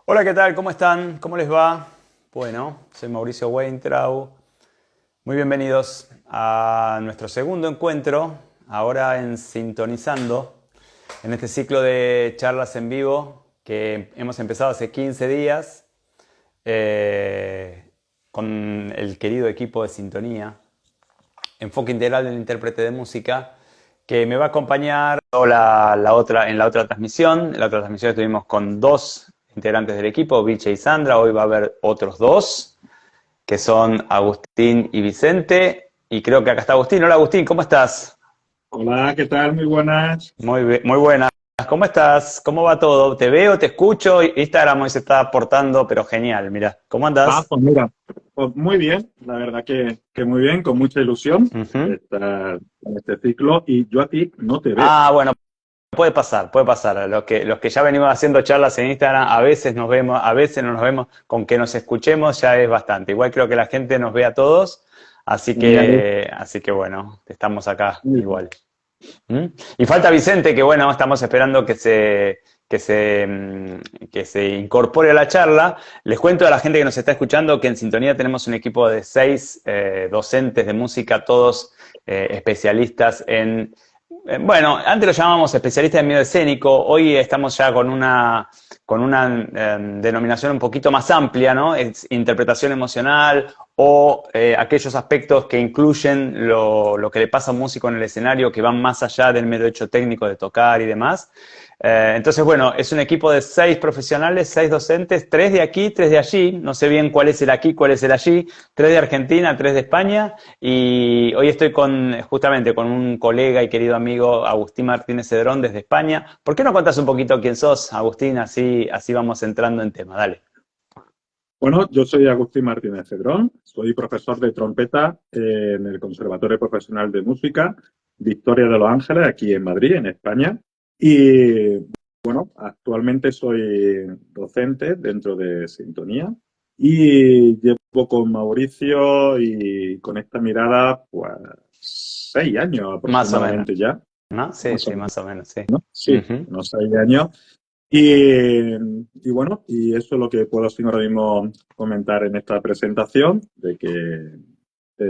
Hola, ¿qué tal? ¿Cómo están? ¿Cómo les va? Bueno, soy Mauricio Weintraub. Muy bienvenidos a nuestro segundo encuentro, ahora en Sintonizando, en este ciclo de charlas en vivo que hemos empezado hace 15 días con el querido equipo de Sintonía, Enfoque Integral del Intérprete de Música, que me va a acompañar en la otra transmisión. En la otra transmisión estuvimos con dos integrantes del equipo, Viche y Sandra. Hoy va a haber otros dos, que son Agustín y Vicente. Y creo que acá está Agustín. Hola Agustín, ¿cómo estás? Hola, ¿qué tal? Muy buenas. Muy buenas. ¿Cómo estás? ¿Cómo va todo? Te veo, te escucho. Instagram hoy se está portando, pero genial. Mira, ¿cómo andás? Pues mira, pues muy bien, la verdad que muy bien, con mucha ilusión de Ujú. estar en este ciclo y yo a ti no te veo. Ah, bueno, puede pasar, puede pasar. Los que ya venimos haciendo charlas en Instagram, a veces nos vemos, a veces no nos vemos. Con que nos escuchemos ya es bastante. Igual creo que la gente nos ve a todos, Genial, así que bueno, estamos acá muy bien. igual. ¿Mm? Y falta Vicente, que bueno, estamos esperando que se incorpore a la charla. Les cuento a la gente que nos está escuchando que en Sintonía tenemos un equipo de 6 docentes de música, todos especialistas bueno, antes lo llamábamos especialistas en medio escénico, hoy estamos ya con una denominación un poquito más amplia, ¿no? Es interpretación emocional o aquellos aspectos que incluyen lo que le pasa a un músico en el escenario, que van más allá del mero hecho técnico de tocar y demás. Entonces, bueno, es un equipo de 6 profesionales, 6 docentes, 3 de aquí, 3 de allí. No sé bien cuál es el aquí, cuál es el allí. 3 de Argentina, 3 de España. Y hoy estoy justamente con un colega y querido amigo, Agustín Martínez Cedrón, desde España. ¿Por qué no contás un poquito quién sos, Agustín? Así vamos entrando en tema. Dale. Bueno, yo soy Agustín Martínez Cedrón, soy profesor de trompeta en el Conservatorio Profesional de Música Victoria de los Ángeles, aquí en Madrid, en España. Y bueno, actualmente soy docente dentro de Sintonía y llevo con Mauricio y con esta mirada, pues, 6 años Más o menos, aproximadamente ya, ¿no? Sí, más o sí, menos, más o menos, sí. ¿no? Sí, Ujú. unos 6 años. Y bueno, y eso es lo que puedo así ahora mismo comentar en esta presentación, de que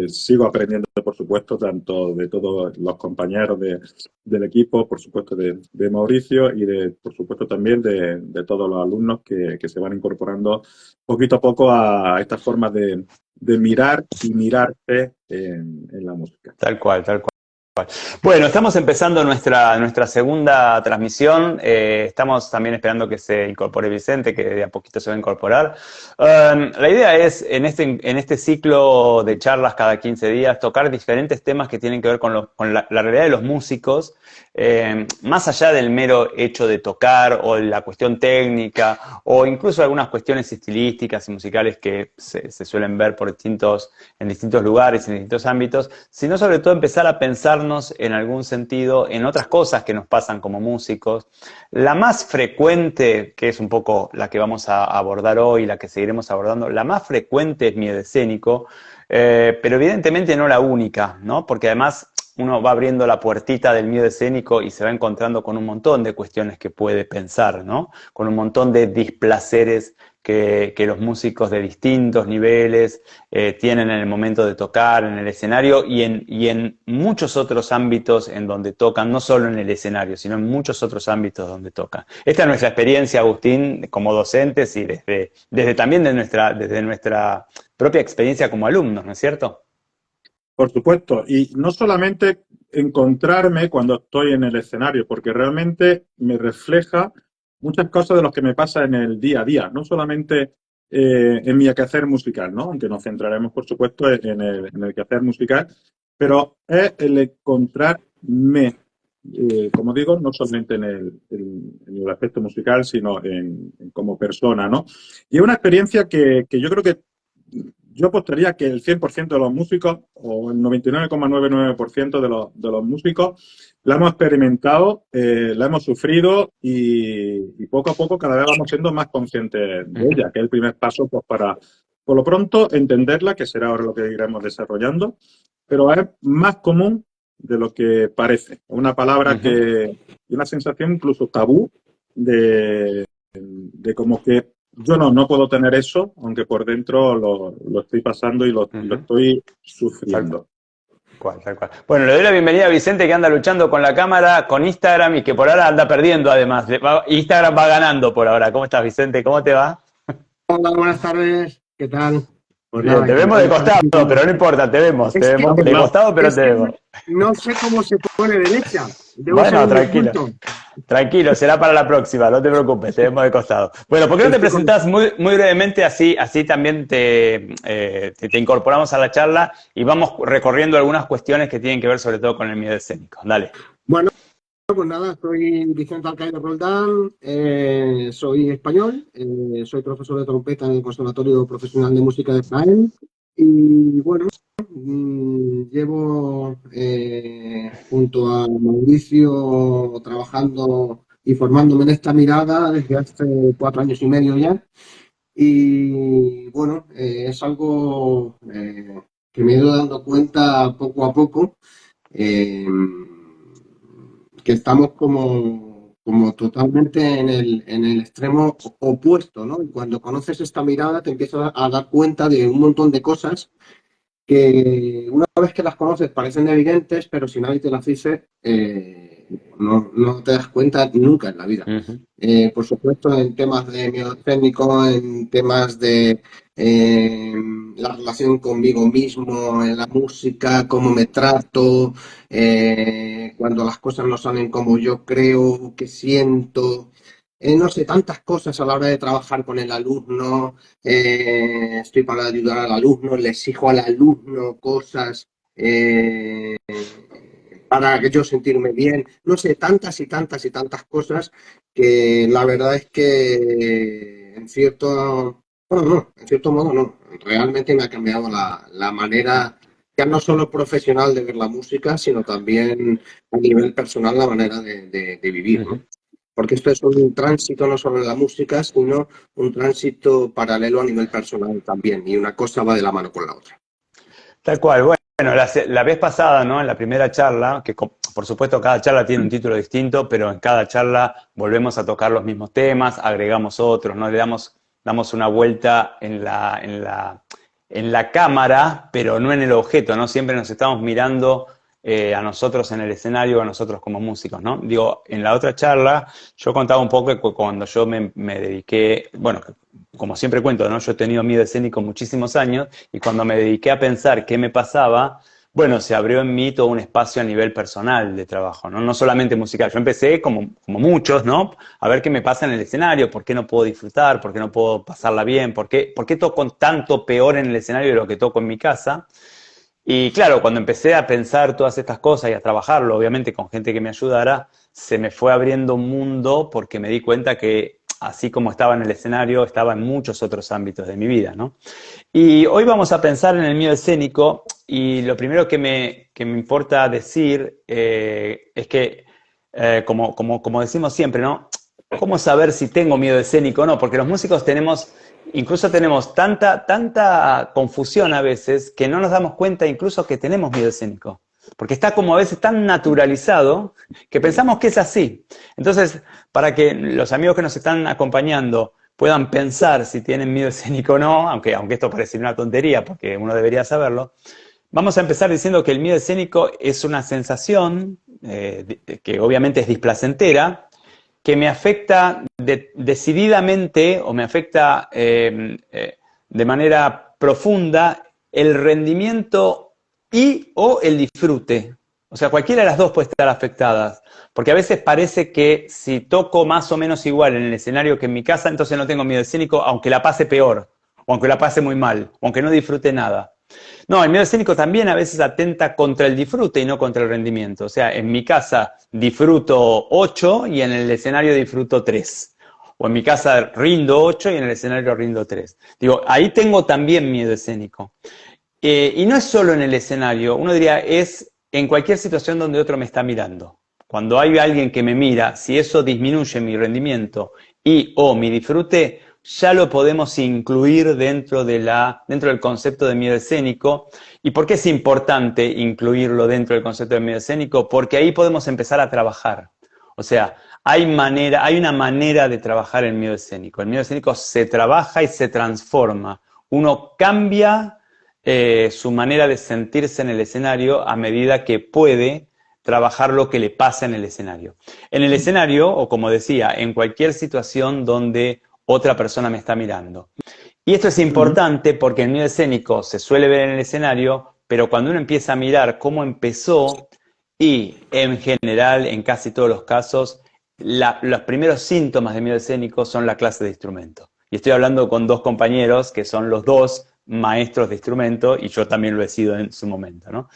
sigo aprendiendo, por supuesto, tanto de todos los compañeros del equipo, por supuesto, de Mauricio y por supuesto, también de todos los alumnos que se van incorporando poquito a poco a estas formas de mirar y mirarte en la música. Tal cual, tal cual. Bueno, estamos empezando nuestra segunda transmisión. Estamos también esperando que se incorpore Vicente, que de a poquito se va a incorporar. La idea es, en este ciclo de charlas cada 15 días, tocar diferentes temas que tienen que ver con la realidad de los músicos, más allá del mero hecho de tocar o la cuestión técnica, o incluso algunas cuestiones estilísticas y musicales que se suelen ver en distintos lugares, en distintos ámbitos, sino sobre todo empezar a pensarnos en algún sentido en otras cosas que nos pasan como músicos. La más frecuente, que es un poco la que vamos a abordar hoy, la que seguiremos abordando, la más frecuente es miedo escénico, pero evidentemente no la única, ¿no? Porque además uno va abriendo la puertita del miedo escénico y se va encontrando con un montón de cuestiones que puede pensar, ¿no? Con un montón de displaceres que los músicos de distintos niveles tienen en el momento de tocar, en el escenario y en muchos otros ámbitos en donde tocan, no solo en el escenario, sino en muchos otros ámbitos donde tocan. Esta es nuestra experiencia, Agustín, como docentes y desde también desde nuestra propia experiencia como alumnos, ¿no es cierto? Por supuesto, y no solamente encontrarme cuando estoy en el escenario, porque realmente me refleja muchas cosas de lo que me pasa en el día a día, no solamente en mi quehacer musical, ¿no? Aunque nos centraremos, por supuesto, en el quehacer musical, pero es el encontrarme, como digo, no solamente en el aspecto musical, sino como persona, ¿no? Y es una experiencia que yo creo que yo apostaría que el 100% de los músicos, o el 99,99% de los músicos, la hemos experimentado, la hemos sufrido y poco a poco cada vez vamos siendo más conscientes de Ujú, ella, que es el primer paso pues, para, por lo pronto, entenderla, que será ahora lo que iremos desarrollando, pero es más común de lo que parece. Una palabra ujú. y una sensación incluso tabú de como que yo no puedo tener eso, aunque por dentro lo estoy pasando y lo Ujú. estoy Tal sufriendo. cual, tal cual. Bueno, le doy la bienvenida a Vicente que anda luchando con la cámara, con Instagram y que por ahora anda perdiendo además. Instagram va ganando por ahora. ¿Cómo estás, Vicente? ¿Cómo te va? Hola, buenas tardes. ¿Qué tal? Pues Bien, nada, te vemos encantado de de estar costado, aquí. pero no importa, te Es que, vemos Vamos, de costado, pero es te que vemos. no sé cómo se pone derecha. Debo ser Bueno, un tranquilo. inculto. Tranquilo, será para la próxima, no te preocupes, te vemos de costado. Bueno, ¿por qué no te Es que con- presentás muy brevemente? Así también te incorporamos a la charla y vamos recorriendo algunas cuestiones que tienen que ver sobre todo con el miedo escénico. Dale. Bueno, pues nada, soy Vicente Alcaide Roldán, soy español, soy profesor de trompeta en el Conservatorio Profesional de Música de Jaén y bueno, llevo junto a Mauricio trabajando y formándome en esta mirada desde hace 4 años y medio ya. Y bueno, es algo que me he ido dando cuenta poco a poco, eh, que estamos como totalmente en el extremo opuesto, ¿no? Y cuando conoces esta mirada te empiezas a dar cuenta de un montón de cosas que una vez que las conoces parecen evidentes, pero si nadie te las dice, no te das cuenta nunca en la vida. Ujú. Por supuesto, en temas de miedo escénico, en temas de eh, la relación conmigo mismo, en la música, cómo me trato, cuando las cosas no salen como yo creo que siento. No sé, tantas cosas a la hora de trabajar con el alumno, estoy para ayudar al alumno, le exijo al alumno cosas para que yo sentirme bien, no sé, tantas y tantas y tantas cosas que la verdad es que bueno, no, en cierto modo no, realmente me ha cambiado la manera, ya no solo profesional de ver la música, sino también a nivel personal la manera de vivir, ¿no? Ujú. Porque esto es un tránsito no solo en la música, sino un tránsito paralelo a nivel personal también, y una cosa va de la mano con la otra. Tal cual. Bueno, la vez pasada, ¿no? En la primera charla, que por supuesto cada charla tiene un título distinto, pero en cada charla volvemos a tocar los mismos temas, agregamos otros, ¿no? Damos una vuelta en la cámara, pero no en el objeto, ¿no? Siempre nos estamos mirando a nosotros en el escenario, a nosotros como músicos, ¿no? Digo, en la otra charla yo contaba un poco que cuando yo me dediqué, bueno, como siempre cuento, ¿no? Yo he tenido miedo escénico muchísimos años y cuando me dediqué a pensar qué me pasaba, bueno, se abrió en mí todo un espacio a nivel personal de trabajo, ¿no? No solamente musical. Yo empecé, como muchos, ¿no? A ver qué me pasa en el escenario, por qué no puedo disfrutar, por qué no puedo pasarla bien, por qué toco tanto peor en el escenario de lo que toco en mi casa. Y claro, cuando empecé a pensar todas estas cosas y a trabajarlo, obviamente con gente que me ayudara, se me fue abriendo un mundo porque me di cuenta que así como estaba en el escenario, estaba en muchos otros ámbitos de mi vida, ¿no? Y hoy vamos a pensar en el miedo escénico y lo primero que me importa decir es que, como decimos siempre, ¿no? ¿Cómo saber si tengo miedo escénico o no? Porque los músicos incluso tenemos tanta confusión a veces que no nos damos cuenta incluso que tenemos miedo escénico. Porque está como a veces tan naturalizado que pensamos que es así. Entonces, para que los amigos que nos están acompañando puedan pensar si tienen miedo escénico o no, aunque esto parece una tontería porque uno debería saberlo, vamos a empezar diciendo que el miedo escénico es una sensación que obviamente es displacentera, que me afecta decididamente o me afecta de manera profunda el rendimiento y o el disfrute. O sea, cualquiera de las dos puede estar afectadas. Porque a veces parece que si toco más o menos igual en el escenario que en mi casa, entonces no tengo miedo escénico, aunque la pase peor, o aunque la pase muy mal, o aunque no disfrute nada. No, el miedo escénico también a veces atenta contra el disfrute y no contra el rendimiento. O sea, en mi casa disfruto 8 y en el escenario disfruto 3. O en mi casa rindo 8 y en el escenario rindo 3. Digo, ahí tengo también miedo escénico. Y no es solo en el escenario, uno diría, es en cualquier situación donde otro me está mirando. Cuando hay alguien que me mira, si eso disminuye mi rendimiento y o mi disfrute, ya lo podemos incluir dentro del concepto de miedo escénico. ¿Y por qué es importante incluirlo dentro del concepto de miedo escénico? Porque ahí podemos empezar a trabajar. O sea, hay una manera de trabajar el miedo escénico. El miedo escénico se trabaja y se transforma. Uno cambia su manera de sentirse en el escenario a medida que puede trabajar lo que le pasa en el escenario. En el escenario, o como decía, en cualquier situación donde otra persona me está mirando. Y esto es importante porque el miedo escénico se suele ver en el escenario, pero cuando uno empieza a mirar cómo empezó, y en general, en casi todos los casos, los primeros síntomas de miedo escénico son la clase de instrumento. Y estoy hablando con dos compañeros que son los dos maestros de instrumento, y yo también lo he sido en su momento, ¿no?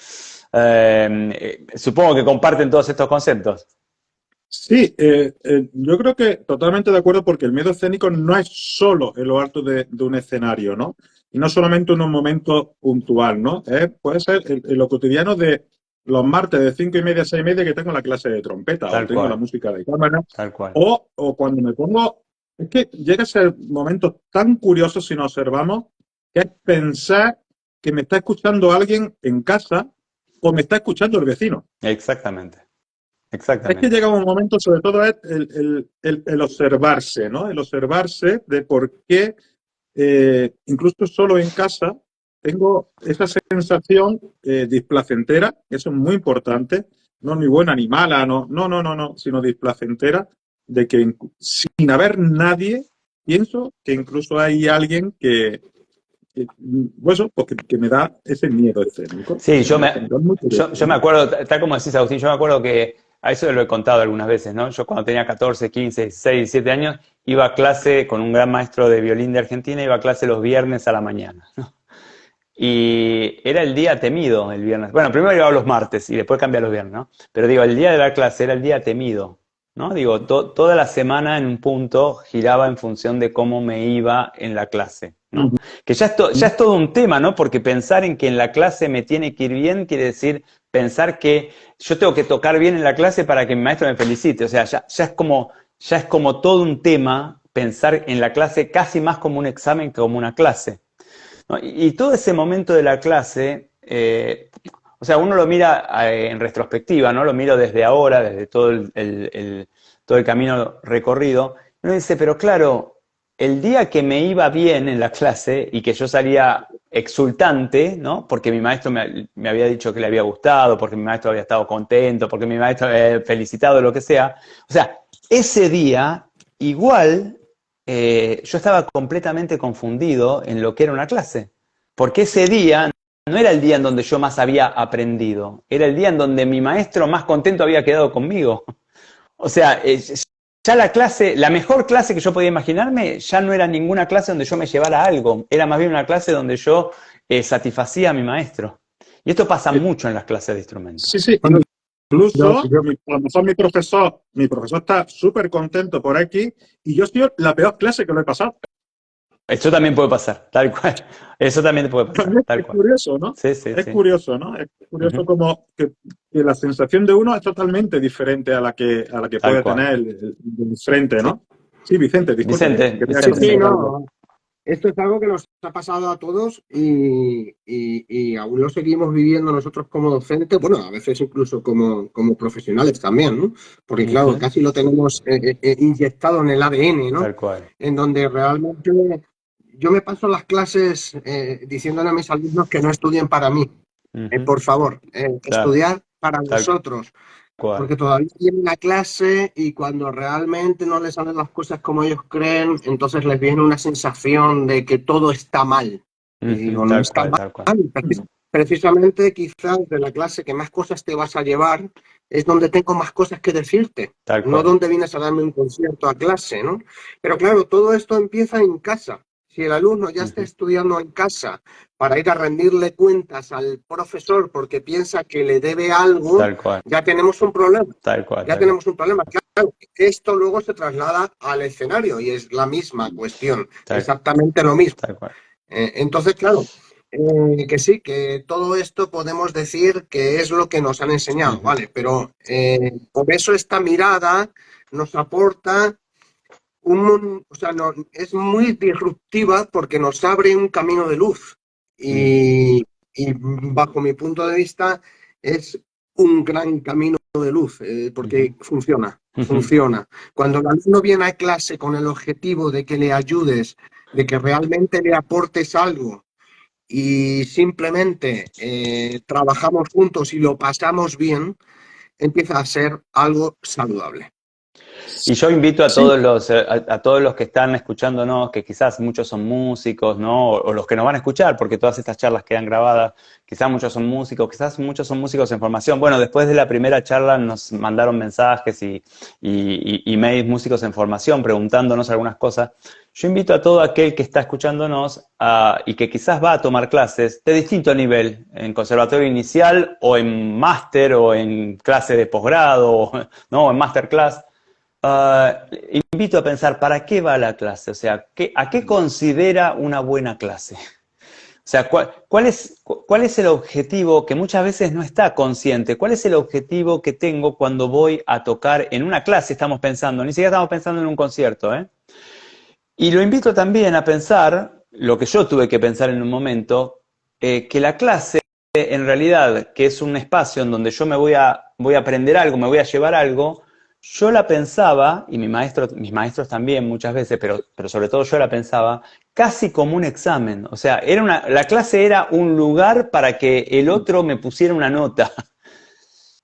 Supongo que comparten todos estos conceptos. Sí, yo creo que totalmente de acuerdo porque el miedo escénico no es solo en lo alto de un escenario, ¿no? Y no solamente en un momento puntual, ¿no? Puede ser en lo cotidiano de los martes de 5:30 a 6:30 que tengo la clase de trompeta Tal o tengo cual. la música de cámara. Tal cual. O cuando me pongo... Es que llega a ser momentos tan curiosos si nos observamos que es pensar que me está escuchando alguien en casa o me está escuchando el vecino. Exactamente. Es Exactamente. que llega un momento, sobre todo, es el observarse, ¿no? El observarse de por qué, incluso solo en casa, tengo esa sensación displacentera, eso es muy importante, no ni buena ni mala, no, sino displacentera, de que sin haber nadie, pienso que incluso hay alguien pues, que me da ese miedo escénico. Sí, yo me acuerdo, tal como decís, Agustín, yo me acuerdo que, a eso lo he contado algunas veces, ¿no? Yo cuando tenía 14, 15, 16, 17 años, iba a clase con un gran maestro de violín de Argentina, iba a clase los viernes a la mañana, ¿no? Y era el día temido el viernes. Bueno, primero iba los martes y después cambia los viernes, ¿no? Pero digo, el día de la clase era el día temido, ¿no? Digo, toda la semana en un punto giraba en función de cómo me iba en la clase, ¿no? Que ya es todo un tema, ¿no? Porque pensar en que en la clase me tiene que ir bien quiere decir pensar que yo tengo que tocar bien en la clase para que mi maestro me felicite. O sea, ya es como todo un tema pensar en la clase casi más como un examen que como una clase, ¿no? Y todo ese momento de la clase, o sea, uno lo mira en retrospectiva, ¿no? Lo miro desde ahora, desde todo todo el camino recorrido, y uno dice, pero claro, el día que me iba bien en la clase y que yo salía exultante, ¿no? Porque mi maestro me había dicho que le había gustado, porque mi maestro había estado contento, porque mi maestro había felicitado, lo que sea. O sea, ese día, igual, yo estaba completamente confundido en lo que era una clase. Porque ese día no era el día en donde yo más había aprendido, era el día en donde mi maestro más contento había quedado conmigo. O sea, ya la clase, la mejor clase que yo podía imaginarme, ya no era ninguna clase donde yo me llevara algo, era más bien una clase donde yo satisfacía a mi maestro. Y esto pasa mucho en las clases de instrumentos. Sí. Incluso, a lo mejor mi profesor está súper contento por aquí y yo estoy la peor clase que lo he pasado. Eso también puede pasar, tal cual. Eso también puede pasar, tal cual. Es curioso, ¿no? Sí. Es curioso, ¿no? Es curioso como que la sensación de uno es totalmente diferente a la que puede tener el frente, ¿no? Sí, Vicente, disculpe. Sí, no. Esto es algo que nos ha pasado a todos y aún lo seguimos viviendo nosotros como docentes, bueno, a veces incluso como profesionales también, ¿no? Porque claro, casi lo tenemos inyectado en el ADN, ¿no? Tal cual. En donde realmente yo me paso las clases diciéndole a mis alumnos que no estudien para mí, por favor, estudiar para vosotros. Porque todavía tienen la clase y cuando realmente no les salen las cosas como ellos creen, entonces les viene una sensación de que todo está mal. Y digo, no está mal. Precisamente quizás de la clase que más cosas te vas a llevar es donde tengo más cosas que decirte, no donde vienes a darme un concierto a clase, ¿no? Pero claro, todo esto empieza en casa. Si el alumno ya está estudiando en casa para ir a rendirle cuentas al profesor porque piensa que le debe algo, ya tenemos un problema. Tenemos un problema. Claro, esto luego se traslada al escenario y es la misma cuestión, exactamente lo mismo. Entonces, claro, que sí, que todo esto podemos decir que es lo que nos han enseñado, ¿vale? Pero por eso esta mirada nos aporta o sea, es muy disruptiva porque nos abre un camino de luz y bajo mi punto de vista es un gran camino de luz, porque funciona, Ujú. funciona. Cuando el alumno viene a clase con el objetivo de que le ayudes, de que realmente le aportes algo y simplemente trabajamos juntos y lo pasamos bien, empieza a ser algo saludable. Y yo invito a Sí, a todos los que están escuchándonos, que quizás muchos son músicos, ¿no? O los que nos van a escuchar, porque todas estas charlas quedan grabadas, quizás muchos son músicos, quizás muchos son músicos en formación. Bueno, después de la primera charla nos mandaron mensajes y mails músicos en formación preguntándonos algunas cosas. Yo invito a todo aquel que está escuchándonos y que quizás va a tomar clases de distinto nivel, en conservatorio inicial o en máster o en clase de posgrado, ¿no? O en masterclass. Invito a pensar, ¿para qué va la clase? O sea, ¿a qué considera una buena clase? O sea, ¿cuál es el objetivo que muchas veces no está consciente? ¿Cuál es el objetivo que tengo cuando voy a tocar en una clase? Estamos pensando, ni siquiera estamos pensando en un concierto, ¿eh? Y lo invito también a pensar, lo que yo tuve que pensar en un momento, que la clase en realidad, que es un espacio en donde yo voy a aprender algo, me voy a llevar algo, yo la pensaba, y mis maestros también muchas veces, pero sobre todo yo la pensaba, casi como un examen. O sea, la clase era un lugar para que el otro me pusiera una nota.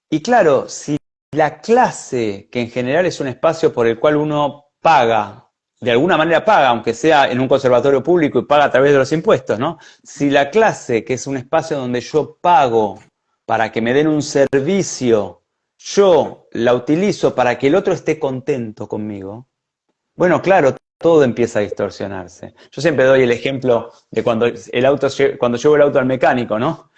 Y claro, si la clase, que en general es un espacio por el cual uno paga, de alguna manera paga, aunque sea en un conservatorio público y paga a través de los impuestos, ¿no? Si la clase, que es un espacio donde yo pago para que me den un servicio, yo la utilizo para que el otro esté contento conmigo, bueno, claro, todo empieza a distorsionarse. Yo siempre doy el ejemplo de cuando llevo el auto al mecánico, ¿no?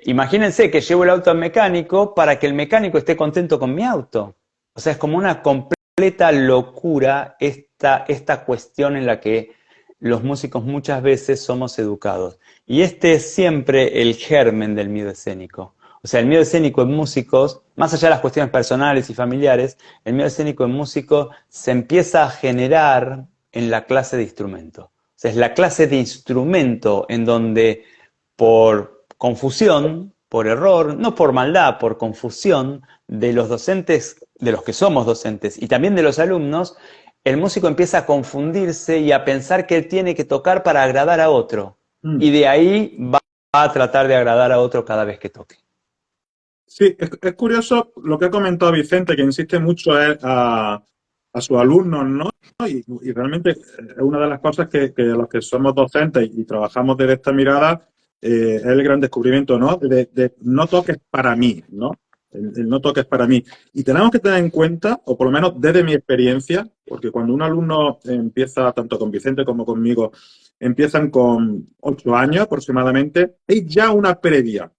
Imagínense que llevo el auto al mecánico para que el mecánico esté contento con mi auto. O sea, es como una completa locura esta cuestión en la que los músicos muchas veces somos educados. Y este es siempre el germen del miedo escénico. O sea, el miedo escénico en músicos, más allá de las cuestiones personales y familiares, el miedo escénico en músicos se empieza a generar en la clase de instrumento. O sea, es la clase de instrumento en donde por confusión, por error, no por maldad, por confusión de los docentes, de los que somos docentes y también de los alumnos, el músico empieza a confundirse y a pensar que él tiene que tocar para agradar a otro. Y de ahí va a tratar de agradar a otro cada vez que toque. sí, es curioso lo que ha comentado Vicente, que insiste mucho a sus alumnos, ¿no? Y realmente es una de las cosas que los que somos docentes y trabajamos desde esta mirada, es el gran descubrimiento, ¿no? De no toques para mí, ¿no? El no toques para mí. Y tenemos que tener en cuenta, o por lo menos desde mi experiencia, porque cuando un alumno empieza, tanto con Vicente como conmigo, empiezan con 8 años aproximadamente, hay ya una previa.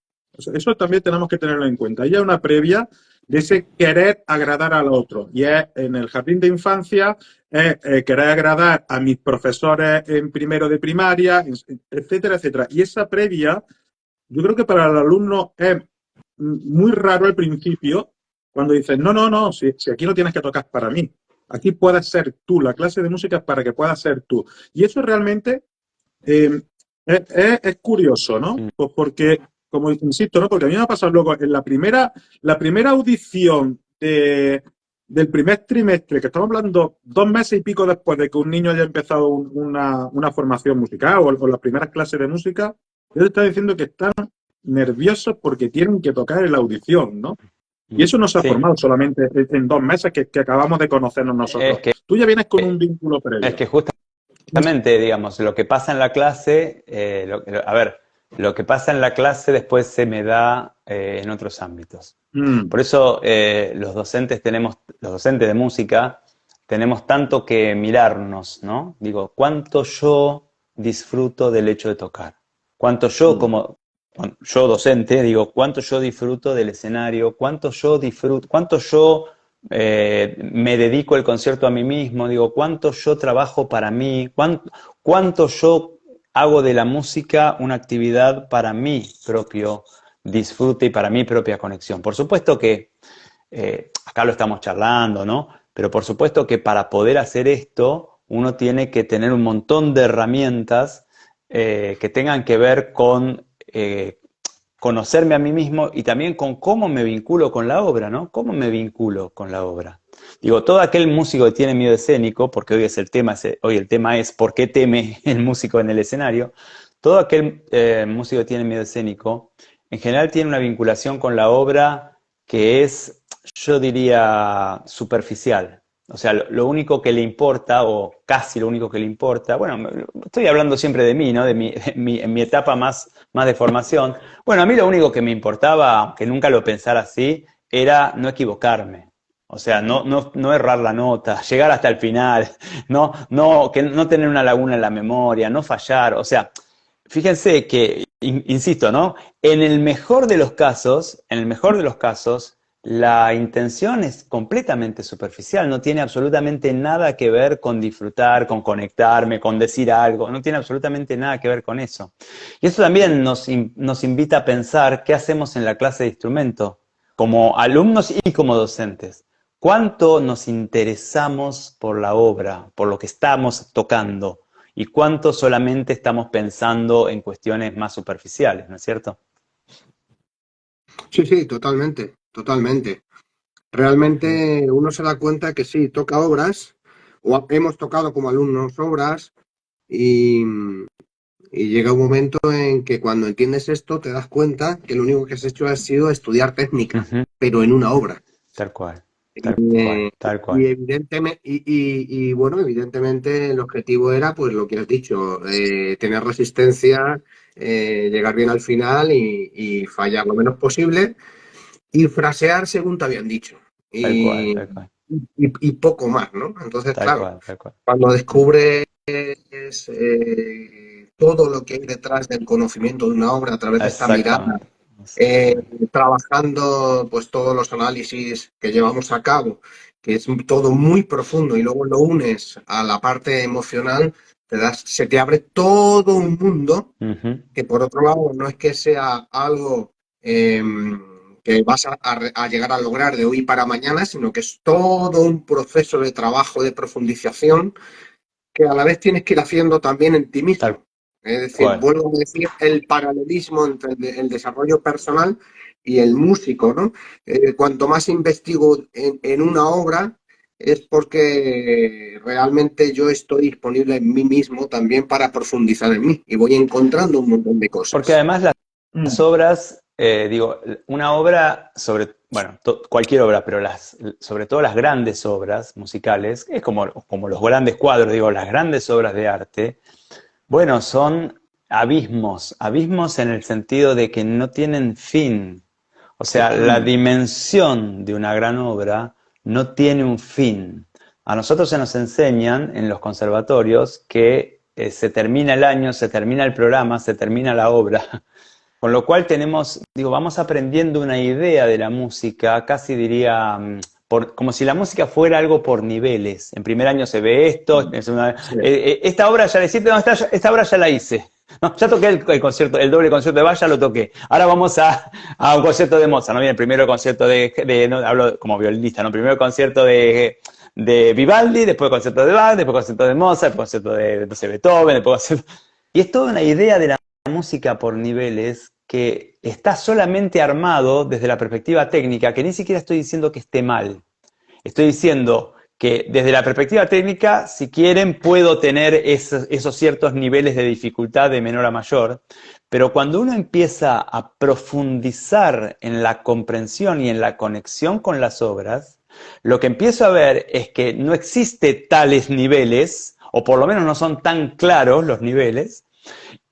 Eso también tenemos que tenerlo en cuenta. Hay ya una previa de ese querer agradar al otro. Y es en el jardín de infancia, es querer agradar a mis profesores en primero de primaria, etcétera, etcétera. Y esa previa, yo creo que para el alumno es muy raro al principio, cuando dices, no, no, no, si aquí no tienes que tocar para mí. Aquí puedes ser tú, la clase de música es para que puedas ser tú. Y eso realmente es curioso, ¿no? Pues porque, como insisto, ¿no? Porque a mí me ha pasado luego en la primera audición del primer trimestre, que estamos hablando 2 meses y pico después de que un niño haya empezado una formación musical o las primeras clases de música, él está diciendo que están nerviosos porque tienen que tocar en la audición, ¿no? Y eso no se ha Sí, formado solamente en 2 meses que acabamos de conocernos es nosotros. que, Tú ya vienes con un vínculo es previo. que justamente, digamos, lo que pasa en la clase, a ver, lo que pasa en la clase después se me da en otros ámbitos. Mm, Por eso los docentes de música, tenemos tanto que mirarnos, ¿no? Digo, ¿cuánto yo disfruto del hecho de tocar? ¿Cuánto yo mm, yo docente, digo, cuánto yo disfruto del escenario? ¿Cuánto yo disfruto, cuánto yo me dedico el concierto a mí mismo? Digo, ¿cuánto yo trabajo para mí? ¿Cuánto yo hago de la música una actividad para mí propio disfrute y para mi propia conexión? Por supuesto que acá lo estamos charlando, ¿no? Pero por supuesto que para poder hacer esto, uno tiene que tener un montón de herramientas que tengan que ver con conocerme a mí mismo y también con cómo me vinculo con la obra, ¿no? ¿Cómo me vinculo con la obra? Digo, todo aquel músico que tiene miedo escénico, porque hoy el tema es ¿por qué teme el músico en el escenario? Todo aquel músico que tiene miedo escénico, en general tiene una vinculación con la obra que es, yo diría, superficial. O sea, lo único que le importa, o casi lo único que le importa, bueno, estoy hablando siempre de mí, ¿no? En mi etapa más de formación. Bueno, a mí lo único que me importaba, aunque nunca lo pensara así, era no equivocarme. O sea, no errar la nota, llegar hasta el final, que no tener una laguna en la memoria, no fallar. O sea, fíjense que, insisto, ¿no? En el mejor de los casos, la intención es completamente superficial, no tiene absolutamente nada que ver con disfrutar, con conectarme, con decir algo, no tiene absolutamente nada que ver con eso. Y eso también nos invita a pensar qué hacemos en la clase de instrumento, como alumnos y como docentes. ¿Cuánto nos interesamos por la obra, por lo que estamos tocando? ¿Y cuánto solamente estamos pensando en cuestiones más superficiales, ¿no es cierto? Sí, sí, totalmente, totalmente. Realmente uno se da cuenta que sí, toca obras, hemos tocado como alumnos obras, y, y llega un momento en que cuando entiendes esto te das cuenta que lo único que has hecho ha sido estudiar técnica, Ujú. pero en una obra. Tal cual, tal cual, Eh, tal y cual. evidentemente, bueno, evidentemente el objetivo era, pues lo que has dicho, tener resistencia, llegar bien al final y fallar lo menos posible y frasear según te habían dicho. Tal cual, Y, tal cual, y poco más, ¿no? Entonces, tal claro, cual, tal cual. cuando descubres todo lo que hay detrás del conocimiento de una obra a través de esta mirada, Exactamente, exactamente. trabajando pues todos los análisis que llevamos a cabo, que es todo muy profundo, y luego lo unes a la parte emocional, se te abre todo un mundo Ujú. que por otro lado no es que sea algo eh, que vas a llegar a lograr de hoy para mañana, sino que es todo un proceso de trabajo, de profundización, que a la vez tienes que ir haciendo también en ti Tal mismo. Es decir, cual. vuelvo a decir el paralelismo entre el desarrollo personal y el músico, ¿no? Cuanto más investigo en una obra, es porque realmente yo estoy disponible en mí mismo también para profundizar en mí y voy encontrando un montón de Porque cosas. además las obras, digo, una obra bueno, cualquier obra, pero sobre todo las grandes obras musicales, es como los grandes cuadros, digo, las grandes obras de arte, bueno, son abismos, abismos en el sentido de que no tienen fin. O sea, la Totalmente. dimensión de una gran obra no tiene un fin. A nosotros se nos enseñan en los conservatorios que se termina el año, se termina el programa, se termina la obra. Con lo cual vamos aprendiendo una idea de la música, casi diría, como si la música fuera algo por niveles. En primer año se ve esto, Sí. esta obra ya la hiciste, no, esta obra ya la hice. No, ya toqué el concierto, el doble concierto de Bach, ya lo toqué. Ahora vamos a un concierto de Mozart, ¿no? Bien, primero el concierto no, hablo como violinista, ¿no? Primero el concierto de Vivaldi, después el concierto de Bach, después el concierto de Mozart, después el concierto de, no sé, Beethoven, después el concierto... Y es toda una idea de la música por niveles que está solamente armado desde la perspectiva técnica, que ni siquiera estoy diciendo que esté mal. Estoy diciendo que desde la perspectiva técnica, si quieren, puedo tener esos ciertos niveles de dificultad de menor a mayor, pero cuando uno empieza a profundizar en la comprensión y en la conexión con las obras, lo que empiezo a ver es que no existe tales niveles, o por lo menos no son tan claros los niveles,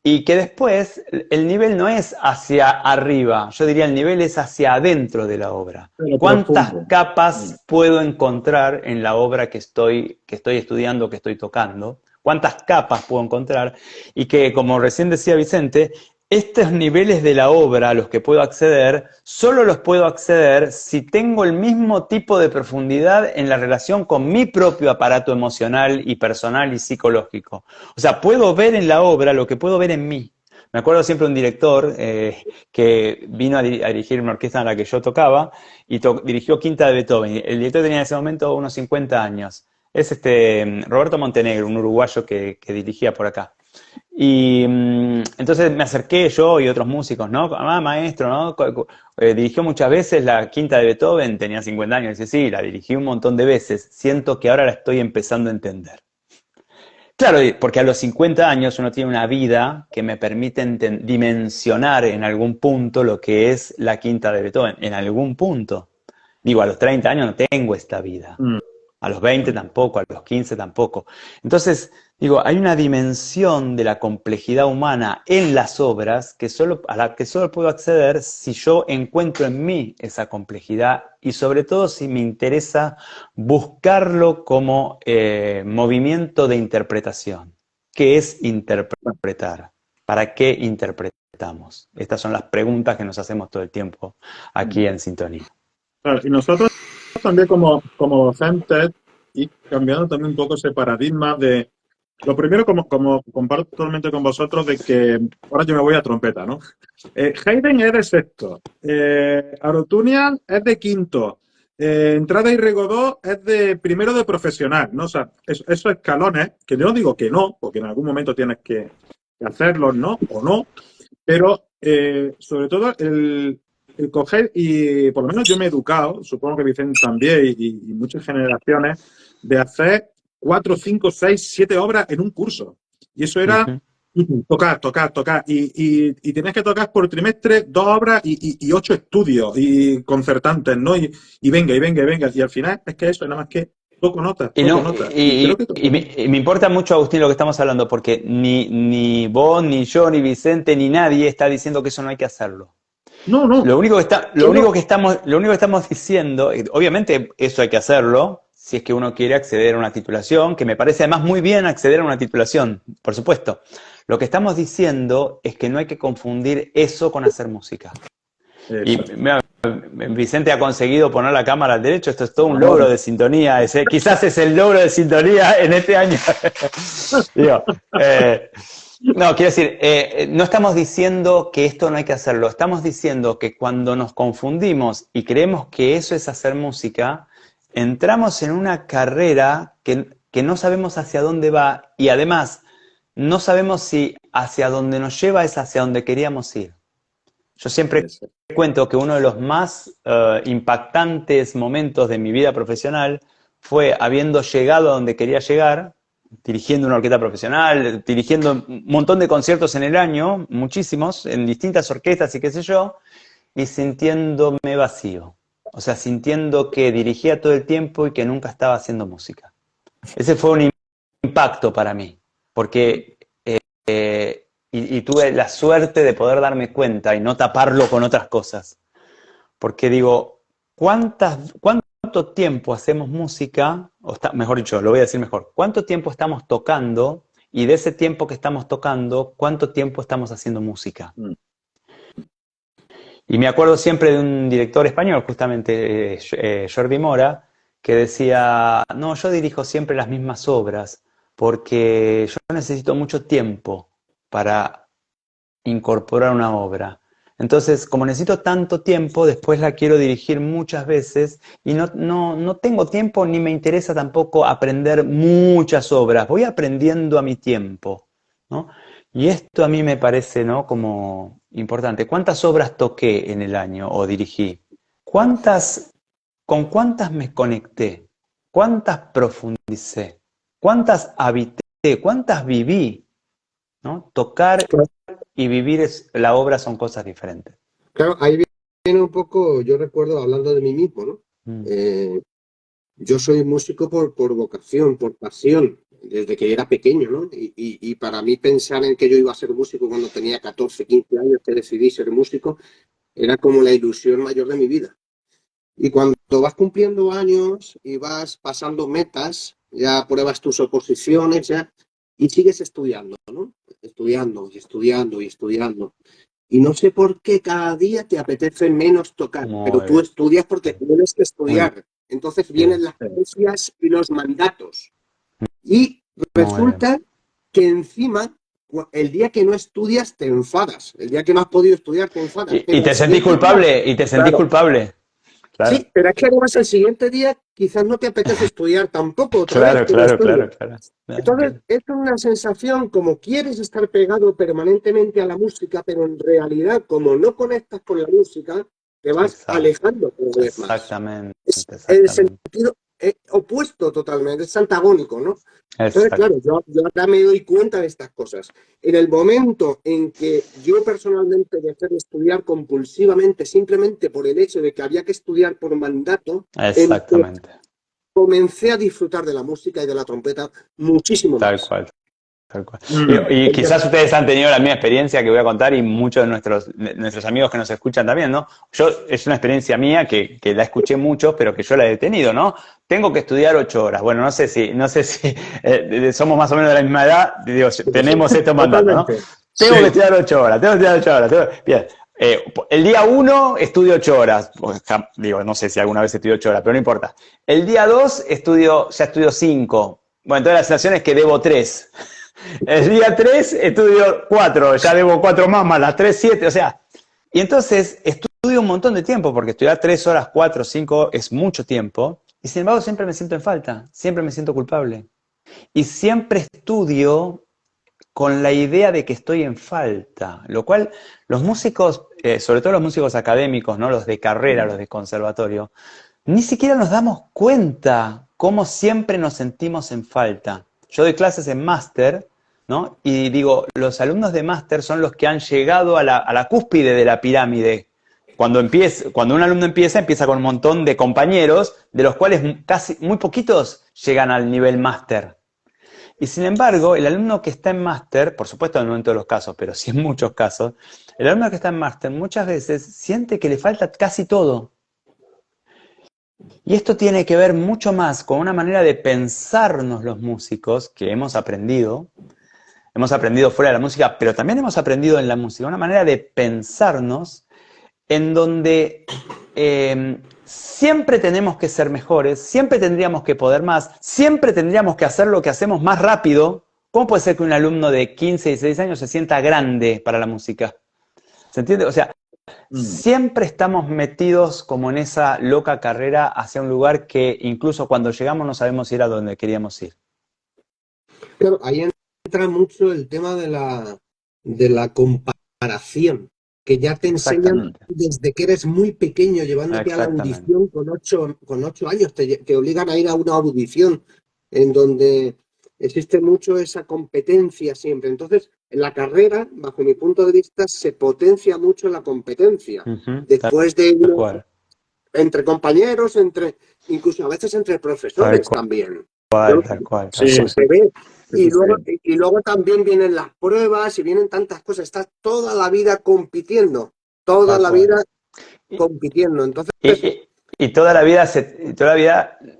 y que después el nivel no es hacia arriba, yo diría el nivel es hacia adentro de la obra. Pero ¿Cuántas profundo. capas puedo encontrar en la obra que estoy estudiando, que estoy tocando? ¿Cuántas capas puedo encontrar? Y que, como recién decía Vicente, estos niveles de la obra a los que puedo acceder, solo los puedo acceder si tengo el mismo tipo de profundidad en la relación con mi propio aparato emocional y personal y psicológico. O sea, puedo ver en la obra lo que puedo ver en mí. Me acuerdo siempre de un director que vino a dirigir una orquesta en la que yo tocaba y dirigió Quinta de Beethoven. El director tenía en ese momento unos 50 años. Es Roberto Montenegro, un uruguayo que dirigía por acá. Y entonces me acerqué yo y otros músicos, ¿no? Ah, maestro, ¿no? Dirigió muchas veces la quinta de Beethoven, tenía 50 años, dice, sí, la dirigí un montón de veces, siento que ahora la estoy empezando a entender. Claro, porque a los 50 años uno tiene una vida que me permite dimensionar en algún punto lo que es la quinta de Beethoven, en algún punto. Digo, a los 30 años no tengo esta vida. A los 20 tampoco, a los 15 tampoco. Entonces, digo, hay una dimensión de la complejidad humana en las obras a la que solo puedo acceder si yo encuentro en mí esa complejidad y sobre todo si me interesa buscarlo como movimiento de interpretación. ¿Qué es interpretar? ¿Para qué interpretamos? Estas son las preguntas que nos hacemos todo el tiempo aquí en Sintonía. Claro, y nosotros también como docentes y cambiando también un poco ese paradigma de lo primero, como comparto totalmente con vosotros, de que ahora yo me voy a trompeta, ¿no? Haydn es de sexto, Arutunian es de quinto, Entrada y Regodó es de primero de profesional, ¿no? O sea, esos escalones, que yo no digo que no, porque en algún momento tienes que hacerlos, ¿no? O no, pero sobre todo el coger, y por lo menos yo me he educado, supongo que Vicente también y muchas generaciones, de hacer 4, 5, 6, 7 obras en un curso. Y eso era tocar. Y tienes que tocar por trimestre 2 obras y 8 estudios y concertantes, ¿no? Y venga. Y al final es que eso, nada más que toco notas. Y me importa mucho, Agustín, lo que estamos hablando, porque ni vos, ni yo, ni Vicente, ni nadie está diciendo que eso no hay que hacerlo. No. Lo único que estamos diciendo, obviamente eso hay que hacerlo, si es que uno quiere acceder a una titulación, que me parece además muy bien acceder a una titulación, por supuesto. Lo que estamos diciendo es que no hay que confundir eso con hacer música. Y mira, Vicente ha conseguido poner la cámara al derecho, esto es todo un logro de Sintonía, quizás es el logro de Sintonía en este año. Digo, no, quiero decir, no estamos diciendo que esto no hay que hacerlo, estamos diciendo que cuando nos confundimos y creemos que eso es hacer música, entramos en una carrera que no sabemos hacia dónde va y además no sabemos si hacia donde nos lleva es hacia donde queríamos ir. Yo siempre cuento que uno de los más impactantes momentos de mi vida profesional fue habiendo llegado a donde quería llegar, dirigiendo una orquesta profesional, dirigiendo un montón de conciertos en el año, muchísimos, en distintas orquestas y qué sé yo, y sintiéndome vacío. O sea, sintiendo que dirigía todo el tiempo y que nunca estaba haciendo música. Ese fue un impacto para mí, porque y tuve la suerte de poder darme cuenta y no taparlo con otras cosas. Porque digo, ¿cuánto tiempo hacemos música? Mejor dicho, lo voy a decir mejor. ¿Cuánto tiempo estamos tocando? Y de ese tiempo que estamos tocando, ¿cuánto tiempo estamos haciendo música? Y me acuerdo siempre de un director español, justamente Jordi Mora, que decía, no, yo dirijo siempre las mismas obras, porque yo necesito mucho tiempo para incorporar una obra. Entonces, como necesito tanto tiempo, después la quiero dirigir muchas veces y no tengo tiempo ni me interesa tampoco aprender muchas obras. Voy aprendiendo a mi tiempo, ¿no? Y esto a mí me parece, ¿no?, como importante. ¿Cuántas obras toqué en el año o dirigí? ¿Con cuántas me conecté? ¿Cuántas profundicé? ¿Cuántas habité? ¿Cuántas viví? ¿No? Tocar y vivir la obra son cosas diferentes. Claro, ahí viene un poco, yo recuerdo hablando de mí mismo, ¿no? Yo soy músico por vocación, por pasión, desde que era pequeño, ¿no? Y para mí pensar en que yo iba a ser músico cuando tenía 14, 15 años, que decidí ser músico, era como la ilusión mayor de mi vida. Y cuando vas cumpliendo años y vas pasando metas, ya pruebas tus oposiciones, ya, y sigues estudiando, ¿no? Estudiando. Y no sé por qué cada día te apetece menos tocar, pero tú estudias porque tienes que estudiar. Entonces vienen las creencias y los mandatos. Y resulta que encima, el día que no estudias, te enfadas. El día que no has podido estudiar, te enfadas. Y te sentís culpable, Claro. claro. Sí, pero es que además el siguiente día quizás no te apetece estudiar tampoco otra Claro, vez como claro, estudio. claro, claro. Entonces, es una sensación como quieres estar pegado permanentemente a la música, pero en realidad, como no conectas con la música, te vas Exacto. alejando cada vez más. Exactamente, Es el exactamente. sentido opuesto totalmente, es antagónico, ¿no? Entonces, Exacto. claro, yo ahora me doy cuenta de estas cosas. En el momento en que yo personalmente dejé de estudiar compulsivamente, simplemente por el hecho de que había que estudiar por mandato, Exactamente. comencé a disfrutar de la música y de la trompeta muchísimo Tal más. cual. Tal cual. Mm. Y quizás ustedes han tenido la misma experiencia que voy a contar y muchos de nuestros amigos que nos escuchan también, ¿no? Es una experiencia mía que la escuché mucho, pero que yo la he tenido, ¿no? Tengo que estudiar 8 horas. Bueno, no sé si somos más o menos de la misma edad, digo, tenemos estos mandatos, ¿no? Totalmente. Tengo que Sí. estudiar 8 horas, tengo que estudiar 8 horas. Bien. El día 1 estudio 8 horas. Digo, no sé si alguna vez estudio 8 horas, pero no importa. El día 2 ya estudio 5. Bueno, entonces la sensación es que debo 3. El día 3 estudio 4, ya debo 4 más las 3, 7, o sea. Y entonces estudio un montón de tiempo, porque estudiar 3 horas, 4, 5 es mucho tiempo. Y sin embargo siempre me siento en falta, siempre me siento culpable. Y siempre estudio con la idea de que estoy en falta, lo cual los músicos, sobre todo los músicos académicos, ¿no? Los de carrera, los de conservatorio, ni siquiera nos damos cuenta cómo siempre nos sentimos en falta. Yo doy clases en máster, ¿no? Y digo, los alumnos de máster son los que han llegado a la cúspide de la pirámide. Cuando un alumno empieza con un montón de compañeros, de los cuales casi muy poquitos llegan al nivel máster. Y sin embargo, el alumno que está en máster, por supuesto no en todos los casos, pero sí en muchos casos, el alumno que está en máster muchas veces siente que le falta casi todo. Y esto tiene que ver mucho más con una manera de pensarnos los músicos que hemos aprendido fuera de la música, pero también hemos aprendido en la música, una manera de pensarnos en donde siempre tenemos que ser mejores, siempre tendríamos que poder más, siempre tendríamos que hacer lo que hacemos más rápido. ¿Cómo puede ser que un alumno de 15, 16 años se sienta grande para la música? ¿Se entiende? O sea, siempre estamos metidos como en esa loca carrera hacia un lugar que incluso cuando llegamos no sabemos ir a donde queríamos ir. Claro, ahí entra mucho el tema de la comparación, que ya te enseñan Exactamente. desde que eres muy pequeño, llevándote a la Exactamente. audición con 8 años, te obligan a ir a una audición en donde existe mucho esa competencia siempre. Entonces, en la carrera, bajo mi punto de vista, se potencia mucho la competencia. Tal Después de cual. entre compañeros, incluso a veces entre Tal profesores también. cual, tal cual, tal Sí, cual. sí. Se ve. Sí, Y luego también vienen las pruebas y vienen tantas cosas. Estás toda la vida compitiendo. Toda Tal la cual. vida compitiendo. Entonces, Y toda la vida,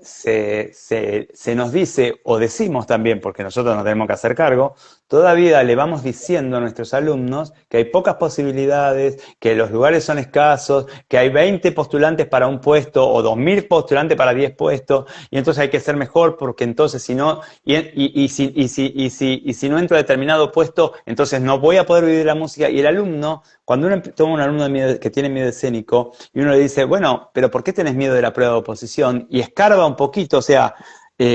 se nos dice, o decimos también, porque nosotros nos tenemos que hacer cargo, toda la vida le vamos diciendo a nuestros alumnos que hay pocas posibilidades, que los lugares son escasos, que hay 20 postulantes para un puesto o 2000 postulantes para 10 puestos, y entonces hay que ser mejor porque entonces si no, si no entro a determinado puesto, entonces no voy a poder vivir la música. Y el alumno, cuando uno toma un alumno que tiene miedo escénico, y uno le dice, bueno, pero ¿por qué tenés miedo de la prueba de oposición? Y escarba un poquito, o sea,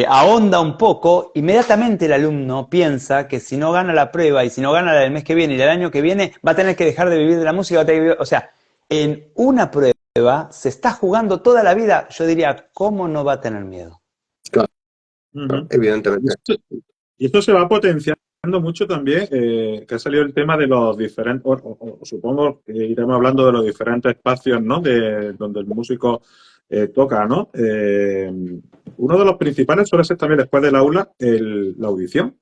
ahonda un poco, inmediatamente el alumno piensa que si no gana la prueba y si no gana la del mes que viene y del año que viene, va a tener que dejar de vivir de la música, va a tener que vivir, o sea, en una prueba se está jugando toda la vida. Yo diría, ¿cómo no va a tener miedo? claro, Ujú. evidentemente. Y esto se va potenciando mucho también, que ha salido el tema de los diferentes, o supongo que iremos hablando de los diferentes espacios, ¿no? De donde el músico toca, ¿no? Uno de los principales suele ser también después del aula la audición.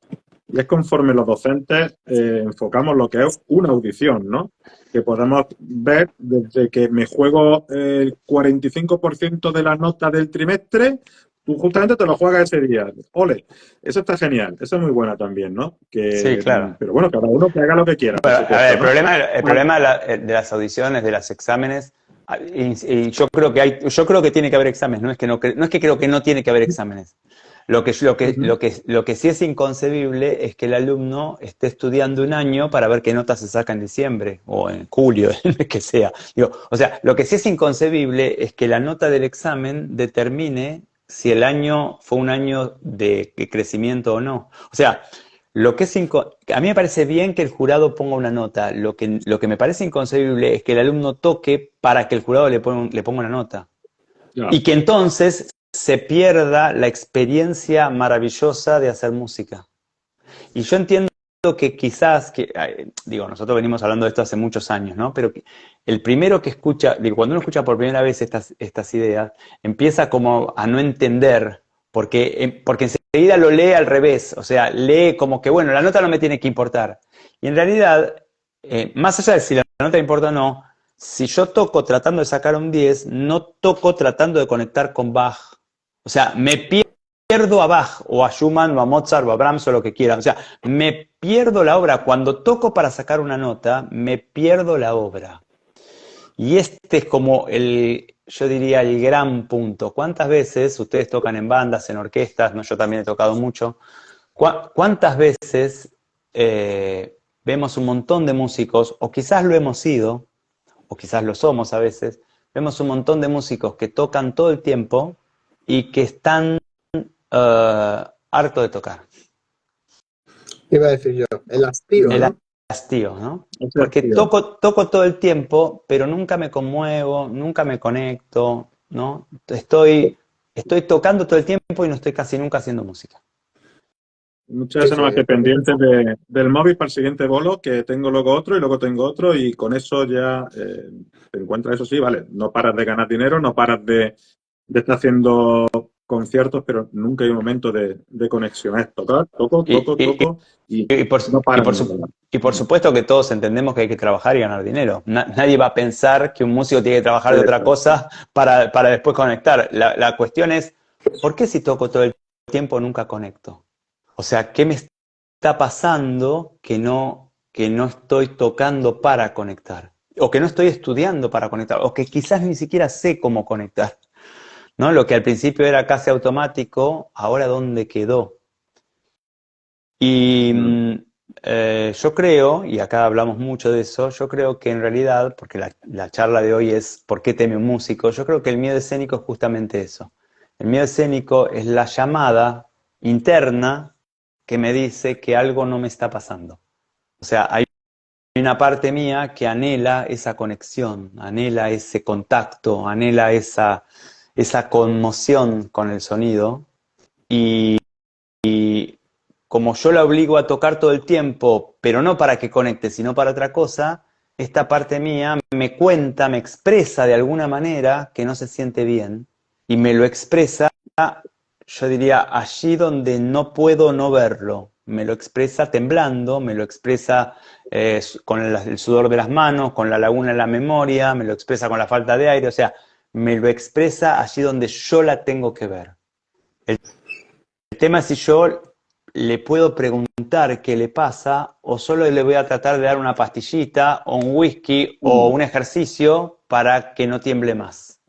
Y es conforme los docentes enfocamos lo que es una audición, ¿no? Que podemos ver desde que me juego el 45% de la nota del trimestre. Tú justamente te lo juegas ese día. ¡Ole! Eso está genial. Eso es muy buena también, ¿no? Sí, claro. Pero bueno, cada uno que haga lo que quiera, por Bueno, a ver, supuesto, ¿no? el problema de las audiciones, de los exámenes, y yo creo que tiene que haber exámenes, no es que creo que no tiene que haber exámenes. Ujú. lo que sí es inconcebible es que el alumno esté estudiando un año para ver qué nota se saca en diciembre o en julio, en el que sea. Digo, o sea, lo que sí es inconcebible es que la nota del examen determine si el año fue un año de crecimiento o no. O sea, a mí me parece bien que el jurado ponga una nota. Lo que me parece inconcebible es que el alumno toque para que el jurado le ponga una nota. Ya. Y que entonces se pierda la experiencia maravillosa de hacer música. Y yo entiendo que quizás, digo, nosotros venimos hablando de esto hace muchos años, ¿no? Pero el primero que escucha, digo, cuando uno escucha por primera vez estas ideas, empieza como a no entender, porque enseguida lo lee al revés, o sea, lee como que, bueno, la nota no me tiene que importar. Y en realidad, más allá de si la nota importa o no, si yo toco tratando de sacar un 10, no toco tratando de conectar con Bach. O sea, me pierdo a Bach o a Schumann o a Mozart o a Brahms o lo que quiera. O sea, me pierdo la obra. Cuando toco para sacar una nota, me pierdo la obra. Y este es como yo diría, el gran punto. ¿Cuántas veces ustedes tocan en bandas, en orquestas? ¿No? Yo también he tocado mucho. ¿Cuántas veces vemos un montón de músicos, o quizás lo hemos sido, o quizás lo somos a veces, vemos un montón de músicos que tocan todo el tiempo y que están harto de tocar? Iba a decir yo, el hastío, El ¿no? hastío, ¿no? Ese Porque tío. toco todo el tiempo, pero nunca me conmuevo, nunca me conecto, ¿no? Estoy tocando todo el tiempo y no estoy casi nunca haciendo música. Muchas Sí, veces sí, no más que pendientes del móvil para el siguiente bolo, que tengo luego otro y luego tengo otro, y con eso ya te encuentras, eso sí, vale, no paras de ganar dinero, no paras de estar haciendo conciertos, pero nunca hay un momento de conexión. Es tocar, Y, y- toco y y por, no y paras por nunca. y por supuesto que todos entendemos que hay que trabajar y ganar dinero. Nadie va a pensar que un músico tiene que trabajar de otra cosa para después conectar. La cuestión es, ¿por qué si toco todo el tiempo nunca conecto? O sea, ¿qué me está pasando que no estoy tocando para conectar? O que no estoy estudiando para conectar, o que quizás ni siquiera sé cómo conectar, ¿no? Lo que al principio era casi automático, ahora ¿dónde quedó? Y Mm. yo creo, y acá hablamos mucho de eso, yo creo que en realidad, porque la charla de hoy es ¿por qué teme un músico? Yo creo que el miedo escénico es justamente eso. El miedo escénico es la llamada interna que me dice que algo no me está pasando. O sea, hay una parte mía que anhela esa conexión, anhela ese contacto, anhela esa conmoción con el sonido. Y como yo la obligo a tocar todo el tiempo, pero no para que conecte, sino para otra cosa, esta parte mía me cuenta, me expresa de alguna manera que no se siente bien. Y me lo expresa, yo diría, allí donde no puedo no verlo. Me lo expresa temblando, me lo expresa con el sudor de las manos, con la laguna en la memoria, me lo expresa con la falta de aire, o sea, me lo expresa allí donde yo la tengo que ver. El tema es si yo le puedo preguntar qué le pasa o solo le voy a tratar de dar una pastillita o un whisky o Mm. un ejercicio para que no tiemble más.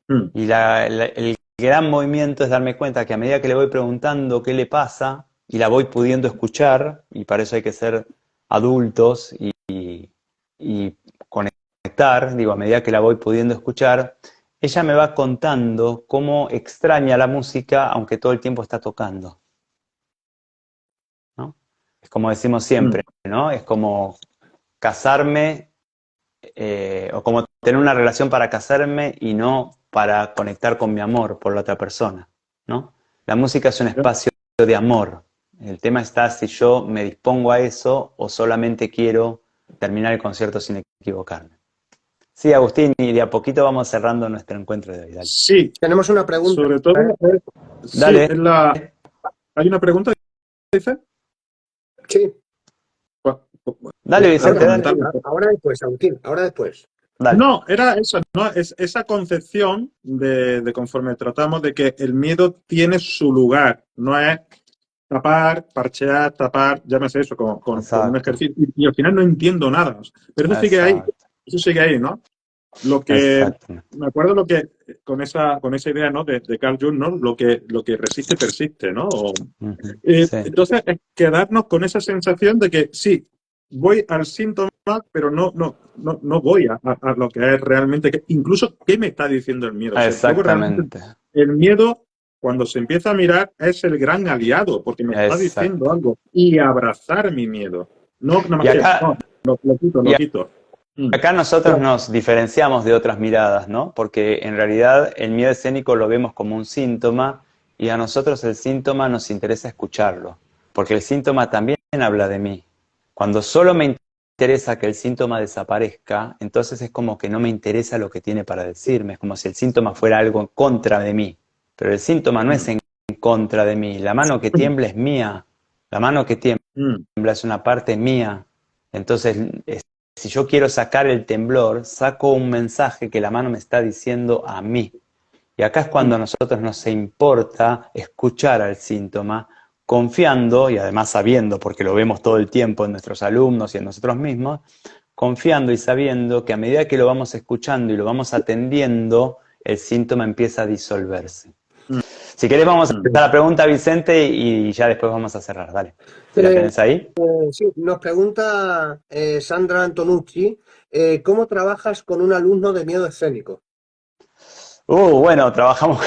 Mm. Y el gran movimiento es darme cuenta que a medida que le voy preguntando qué le pasa y la voy pudiendo escuchar, y para eso hay que ser adultos y conectar, digo, a medida que la voy pudiendo escuchar, ella me va contando cómo extraña la música aunque todo el tiempo está tocando, ¿no? Es como decimos Mm. siempre, ¿no? Es como casarme o como tener una relación para casarme y no para conectar con mi amor por la otra persona, ¿no? La música es un Ya. espacio de amor. El tema está si yo me dispongo a eso o solamente quiero terminar el concierto sin equivocarme. Sí, Agustín, y de a poquito vamos cerrando nuestro encuentro de hoy. Dale. Sí, Tenemos una pregunta, sobre todo, ¿eh? sí, Dale, hay una pregunta que dice. Sí, Pues, pues, dale, a ver, Vicente, ahora, dale. comentarlo. ahora después, Agustín, ahora después. Dale. No, era eso, ¿no? Es esa concepción de conforme tratamos de que el miedo tiene su lugar, no es tapar, parchear, tapar, llámese eso, con un Exacto, ejercicio. Y al final no entiendo nada. Pero exacto. eso sigue ahí, ¿no? Lo que, Exacto. me acuerdo lo que, con esa idea, ¿no? de Carl Jung, ¿no? Lo que resiste, persiste, ¿no? Ujú. Sí, Entonces, es quedarnos con esa sensación de que sí, voy al síntoma, pero no voy a lo que es realmente, incluso qué me está diciendo el miedo. O sea, luego realmente exactamente. el miedo, cuando se empieza a mirar, es el gran aliado, porque me está diciendo Exacto. algo. Y abrazar mi miedo. No, nada más Y que, no, acá, lo quito, y lo quito. Mm. acá nosotros nos diferenciamos de otras miradas, ¿no? Porque en realidad el miedo escénico lo vemos como un síntoma y a nosotros el síntoma nos interesa escucharlo, porque el síntoma también habla de mí. Cuando solo me interesa que el síntoma desaparezca, entonces es como que no me interesa lo que tiene para decirme, es como si el síntoma fuera algo en contra de mí, pero el síntoma no es Mm. en contra de mí, la mano que tiembla es mía, la mano que tiembla Mm. es una parte mía, entonces si yo quiero sacar el temblor, saco un mensaje que la mano me está diciendo a mí. Y acá es cuando a Mm. nosotros nos importa escuchar al síntoma, confiando y además sabiendo, porque lo vemos todo el tiempo en nuestros alumnos y en nosotros mismos, confiando y sabiendo que a medida que lo vamos escuchando y lo vamos atendiendo, el síntoma empieza a disolverse. Si querés vamos a Mm. hacer la pregunta, Vicente, y ya después vamos a cerrar. Dale. Si la Eh, tenés ahí. sí, nos pregunta Sandra Antonucci, ¿cómo trabajas con un alumno de miedo escénico? Bueno, trabajamos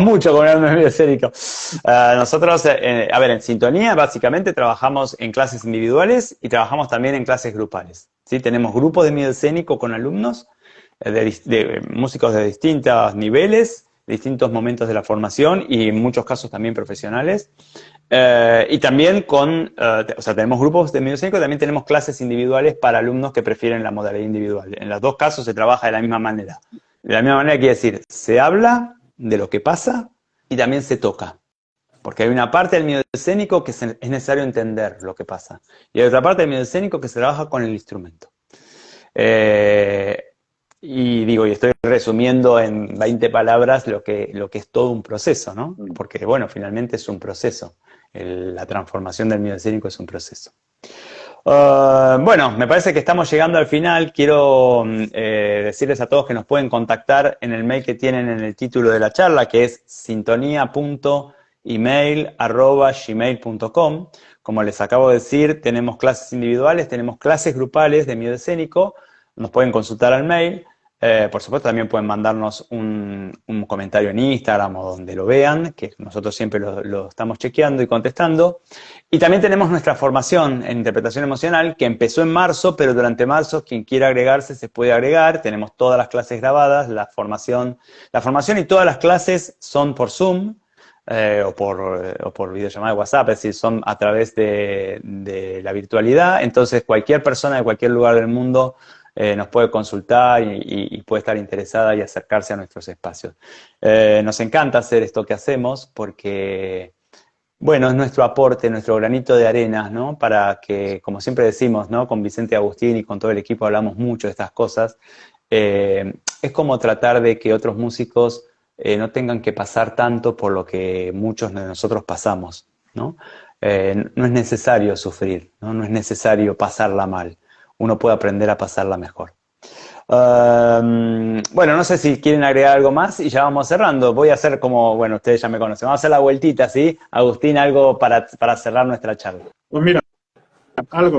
mucho con el medio escénico. Nosotros, a ver, en Sintonía básicamente trabajamos en clases individuales y trabajamos también en clases grupales. ¿Sí? Tenemos grupos de medio escénico con alumnos, de músicos de distintos niveles, distintos momentos de la formación y en muchos casos también profesionales. Y también o sea, tenemos grupos de medio escénico y también tenemos clases individuales para alumnos que prefieren la modalidad individual. En los dos casos se trabaja de la misma manera. De la misma manera quiere decir, se habla de lo que pasa y también se toca. Porque hay una parte del miedo escénico que es necesario entender lo que pasa. Y hay otra parte del miedo escénico que se trabaja con el instrumento. Eh, y digo, y estoy resumiendo en 20 palabras lo que es todo un proceso, ¿no? Porque, bueno, finalmente es un proceso. La transformación del miedo escénico es un proceso. Bueno, me parece que estamos llegando al final. Quiero decirles a todos que nos pueden contactar en el mail que tienen en el título de la charla, que es sintonía.email@gmail.com. Como les acabo de decir, tenemos clases individuales, tenemos clases grupales de miedo escénico. Nos pueden consultar al mail. Por supuesto, también pueden mandarnos un comentario en Instagram o donde lo vean, que nosotros siempre lo estamos chequeando y contestando. Y también tenemos nuestra formación en interpretación emocional, que empezó en marzo, pero durante marzo quien quiera agregarse se puede agregar. Tenemos todas las clases grabadas, la formación y todas las clases son por Zoom o por videollamada de WhatsApp, es decir, son a través de la virtualidad. Entonces cualquier persona de cualquier lugar del mundo nos puede consultar y puede estar interesada y acercarse a nuestros espacios. Nos encanta hacer esto que hacemos porque, bueno, es nuestro aporte, nuestro granito de arena, ¿no? Para que, como siempre decimos, ¿no? Con Vicente Agustín y con todo el equipo hablamos mucho de estas cosas. Es como tratar de que otros músicos no tengan que pasar tanto por lo que muchos de nosotros pasamos, ¿no? No es necesario sufrir, ¿no? No es necesario pasarla mal. Uno puede aprender a pasarla mejor. Bueno, no sé si quieren agregar algo más y ya vamos cerrando. Voy a hacer como, bueno, ustedes ya me conocen. Vamos a hacer la vueltita, ¿sí? Agustín, algo para cerrar nuestra charla. Pues mira,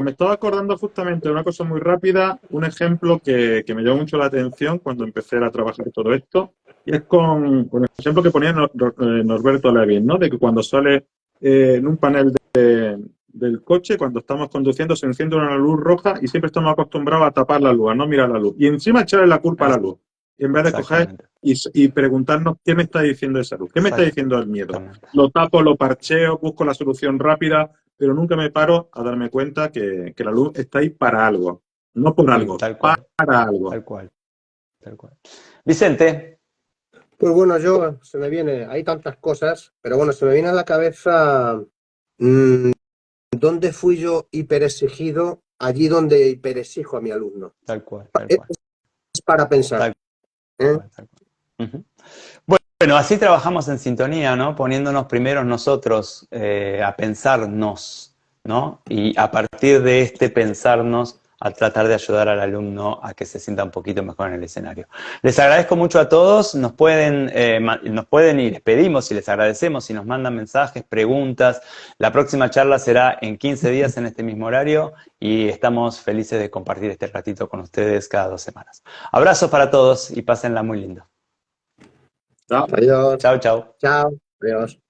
me estaba acordando justamente de una cosa muy rápida, un ejemplo que me llamó mucho la atención cuando empecé a trabajar todo esto, y es con el ejemplo que ponía Norberto Levin, ¿no? De que cuando sale en un panel del coche, cuando estamos conduciendo, se enciende una luz roja y siempre estamos acostumbrados a tapar la luz, a no mirar la luz. Y encima echarle la culpa a la luz, en vez de coger Exactamente. y preguntarnos qué me está diciendo esa luz, qué me está diciendo el miedo. Lo tapo, lo parcheo, busco la solución rápida, pero nunca me paro a darme cuenta que la luz está ahí para algo, no por algo, Tal cual, para algo. tal cual, tal cual. Vicente. Pues bueno, se me viene, hay tantas cosas, pero bueno, se me viene a la cabeza dónde fui yo hiperexigido, allí donde hiperexijo a mi alumno. Tal cual, tal cual. Es para pensar. Tal cual, tal cual. Uh-huh. Bueno, así trabajamos en sintonía, ¿no? Poniéndonos primero nosotros a pensarnos, ¿no? Y a partir de este pensarnos, a tratar de ayudar al alumno a que se sienta un poquito mejor en el escenario. Les agradezco mucho a todos, nos pueden y les pedimos y les agradecemos si nos mandan mensajes, preguntas. La próxima charla será en 15 días en este mismo horario y estamos felices de compartir este ratito con ustedes cada 2 semanas. Abrazos para todos y pásenla muy lindo. Chao. Adiós. Chao, chao. Chao. Adiós.